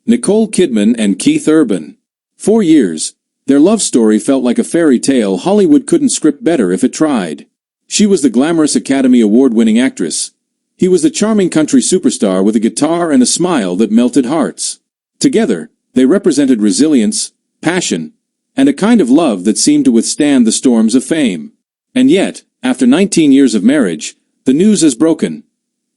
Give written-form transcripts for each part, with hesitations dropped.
Nicole Kidman and Keith Urban. 4 years. Their love story felt like a fairy tale Hollywood couldn't script better if it tried. She was the glamorous Academy Award-winning actress. He was the charming country superstar with a guitar and a smile that melted hearts. Together, they represented resilience, passion, and a kind of love that seemed to withstand the storms of fame. And yet, after 19 years of marriage, the news is broken.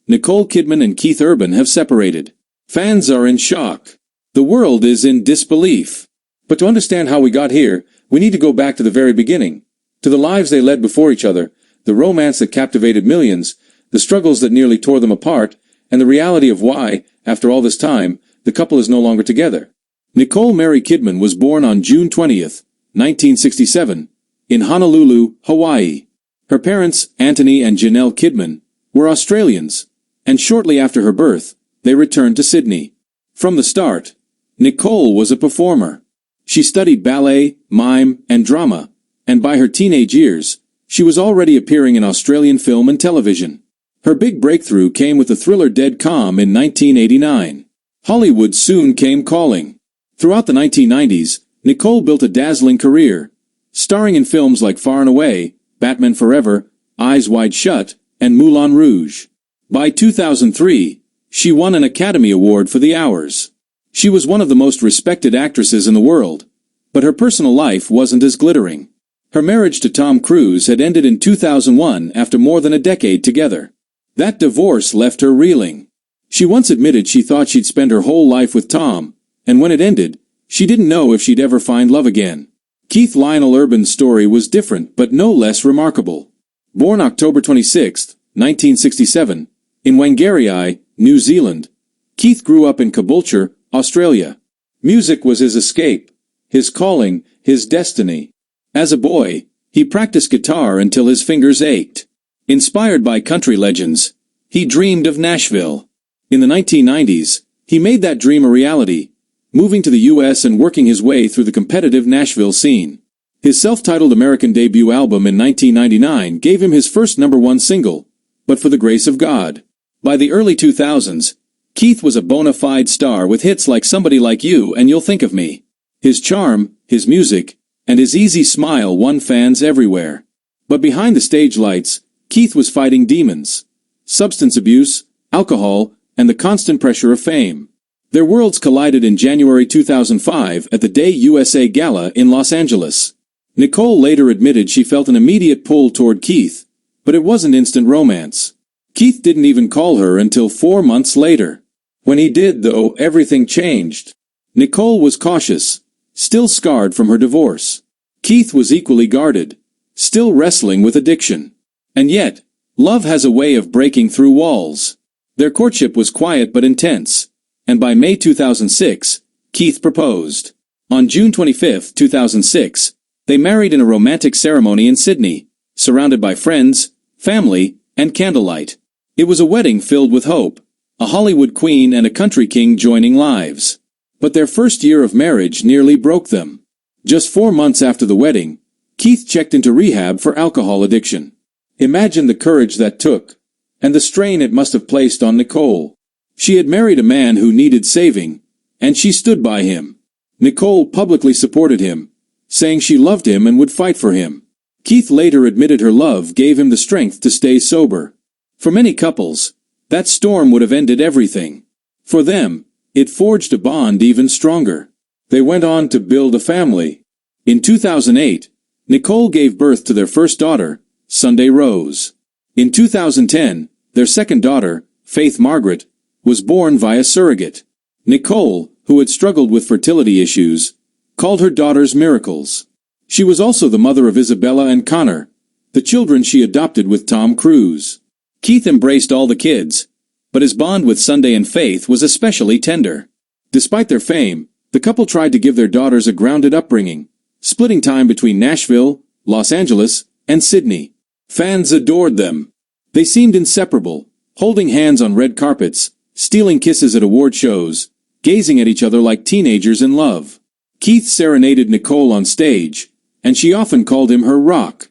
Nicole Kidman and Keith Urban have separated. Fans are in shock. The world is in disbelief. But to understand how we got here, we need to go back to the very beginning. To the lives they led before each other, the romance that captivated millions, the struggles that nearly tore them apart, and the reality of why, after all this time, the couple is no longer together. Nicole Mary Kidman was born on June 20th, 1967, in Honolulu, Hawaii. Her parents, Anthony and Janelle Kidman, were Australians, and shortly after her birth, they returned to Sydney. From the start, Nicole was a performer. She studied ballet, mime, and drama, and by her teenage years, she was already appearing in Australian film and television. Her big breakthrough came with the thriller Dead Calm in 1989. Hollywood soon came calling. Throughout the 1990s, Nicole built a dazzling career, starring in films like Far and Away, Batman Forever, Eyes Wide Shut, and Moulin Rouge. By 2003, she won an Academy Award for The Hours. She was one of the most respected actresses in the world, but her personal life wasn't as glittering. Her marriage to Tom Cruise had ended in 2001 after more than a decade together. That divorce left her reeling. She once admitted she thought she'd spend her whole life with Tom, and when it ended, she didn't know if she'd ever find love again. Keith Lionel Urban's story was different but no less remarkable. Born October 26, 1967, in Whangarei, New Zealand, Keith grew up in Caboolture, Australia. Music was his escape, his calling, his destiny. As a boy, he practiced guitar until his fingers ached. Inspired by country legends, he dreamed of Nashville. In the 1990s, he made that dream a reality, moving to the U.S. and working his way through the competitive Nashville scene. His self-titled American debut album in 1999 gave him his first #1 single, But for the Grace of God. By the early 2000s, Keith was a bona fide star with hits like Somebody Like You and You'll Think of Me. His charm, his music, and his easy smile won fans everywhere. But behind the stage lights, Keith was fighting demons. Substance abuse, alcohol, and the constant pressure of fame. Their worlds collided in January 2005 at the Day USA Gala in Los Angeles. Nicole later admitted she felt an immediate pull toward Keith, but it wasn't instant romance. Keith didn't even call her until 4 months later. When he did, though, everything changed. Nicole was cautious, still scarred from her divorce. Keith was equally guarded, still wrestling with addiction. And yet, love has a way of breaking through walls. Their courtship was quiet but intense, and by May 2006, Keith proposed. On June 25, 2006, they married in a romantic ceremony in Sydney, surrounded by friends, family, and candlelight. It was a wedding filled with hope, a Hollywood queen and a country king joining lives. But their first year of marriage nearly broke them. Just 4 months after the wedding, Keith checked into rehab for alcohol addiction. Imagine the courage that took, and the strain it must have placed on Nicole. She had married a man who needed saving, and she stood by him. Nicole publicly supported him, saying she loved him and would fight for him. Keith later admitted her love gave him the strength to stay sober. For many couples, that storm would have ended everything. For them, it forged a bond even stronger. They went on to build a family. In 2008, Nicole gave birth to their first daughter, Sunday Rose. In 2010, their second daughter, Faith Margaret, was born via surrogate. Nicole, who had struggled with fertility issues, called her daughters miracles. She was also the mother of Isabella and Connor, the children she adopted with Tom Cruise. Keith embraced all the kids, but his bond with Sunday and Faith was especially tender. Despite their fame, the couple tried to give their daughters a grounded upbringing, splitting time between Nashville, Los Angeles, and Sydney. Fans adored them. They seemed inseparable, holding hands on red carpets, stealing kisses at award shows, gazing at each other like teenagers in love. Keith serenaded Nicole on stage, and she often called him her rock.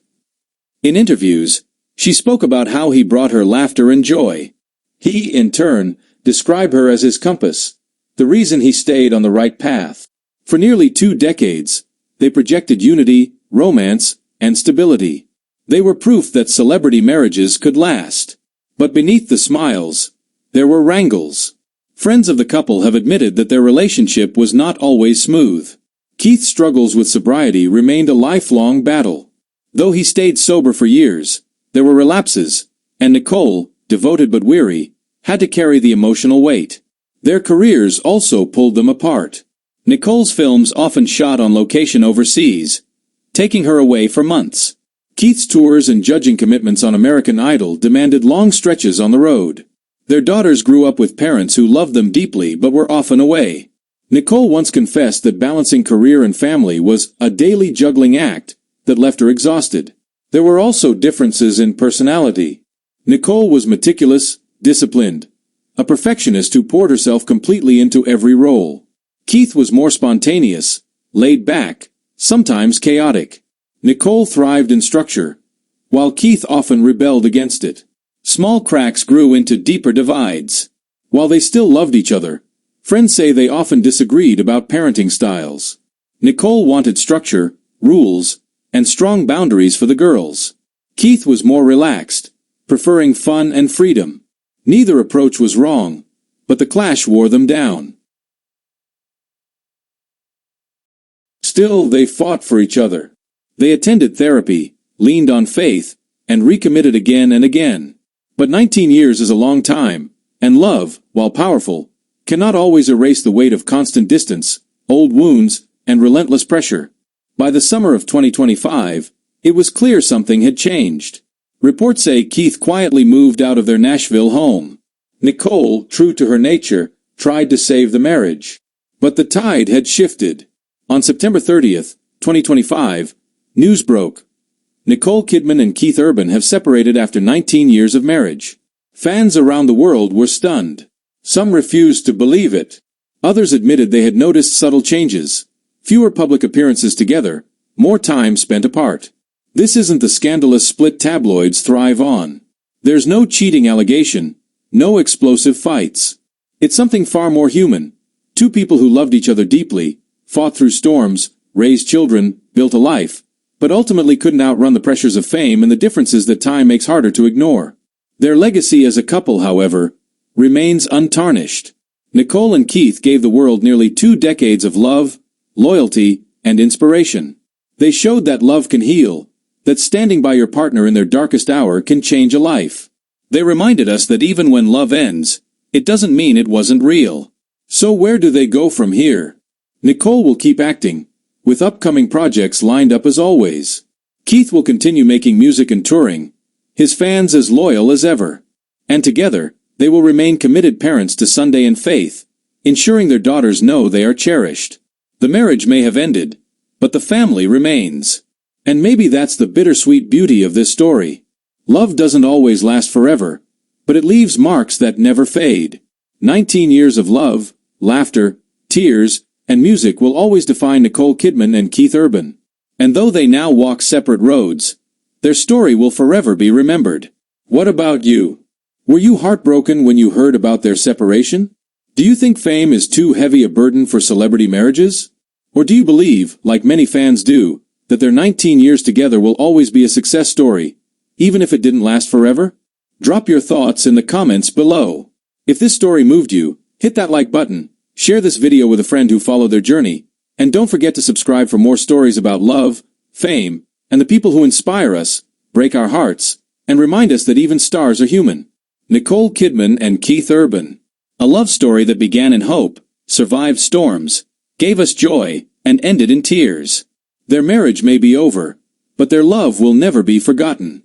In interviews, she spoke about how he brought her laughter and joy. He, in turn, described her as his compass, the reason he stayed on the right path. For nearly 2 decades, they projected unity, romance, and stability. They were proof that celebrity marriages could last. But beneath the smiles, there were wrangles. Friends of the couple have admitted that their relationship was not always smooth. Keith's struggles with sobriety remained a lifelong battle. Though he stayed sober for years, there were relapses, and Nicole, devoted but weary, had to carry the emotional weight. Their careers also pulled them apart. Nicole's films often shot on location overseas, taking her away for months. Keith's tours and judging commitments on American Idol demanded long stretches on the road. Their daughters grew up with parents who loved them deeply but were often away. Nicole once confessed that balancing career and family was a daily juggling act that left her exhausted. There were also differences in personality. Nicole was meticulous, disciplined, a perfectionist who poured herself completely into every role. Keith was more spontaneous, laid back, sometimes chaotic. Nicole thrived in structure, while Keith often rebelled against it. Small cracks grew into deeper divides. While they still loved each other, friends say they often disagreed about parenting styles. Nicole wanted structure, rules, and strong boundaries for the girls. Keith was more relaxed, preferring fun and freedom. Neither approach was wrong, but the clash wore them down. Still, they fought for each other. They attended therapy, leaned on faith, and recommitted again and again. But 19 years is a long time, and love, while powerful, cannot always erase the weight of constant distance, old wounds, and relentless pressure. By the summer of 2025, it was clear something had changed. Reports say Keith quietly moved out of their Nashville home. Nicole, true to her nature, tried to save the marriage. But the tide had shifted. On September 30th, 2025, news broke. Nicole Kidman and Keith Urban have separated after 19 years of marriage. Fans around the world were stunned. Some refused to believe it. Others admitted they had noticed subtle changes. Fewer public appearances together, more time spent apart. This isn't the scandalous split tabloids thrive on. There's no cheating allegation, no explosive fights. It's something far more human. Two people who loved each other deeply, fought through storms, raised children, built a life, but ultimately couldn't outrun the pressures of fame and the differences that time makes harder to ignore. Their legacy as a couple, however, remains untarnished. Nicole and Keith gave the world nearly 2 decades of love, loyalty, and inspiration. They showed that love can heal, that standing by your partner in their darkest hour can change a life. They reminded us that even when love ends, it doesn't mean it wasn't real. So where do they go from here? Nicole will keep acting, with upcoming projects lined up as always. Keith will continue making music and touring, his fans as loyal as ever. And together, they will remain committed parents to Sunday and faith, ensuring their daughters know they are cherished. The marriage may have ended, but the family remains. And maybe that's the bittersweet beauty of this story. Love doesn't always last forever, but it leaves marks that never fade. 19 years of love, laughter, tears, and music will always define Nicole Kidman and Keith Urban. And though they now walk separate roads, their story will forever be remembered. What about you? Were you heartbroken when you heard about their separation? Do you think fame is too heavy a burden for celebrity marriages? Or do you believe, like many fans do, that their 19 years together will always be a success story, even if it didn't last forever? Drop your thoughts in the comments below. If this story moved you, hit that like button, share this video with a friend who followed their journey, and don't forget to subscribe for more stories about love, fame, and the people who inspire us, break our hearts, and remind us that even stars are human. Nicole Kidman and Keith Urban. A love story that began in hope, survived storms, gave us joy, and ended in tears. Their marriage may be over, but their love will never be forgotten.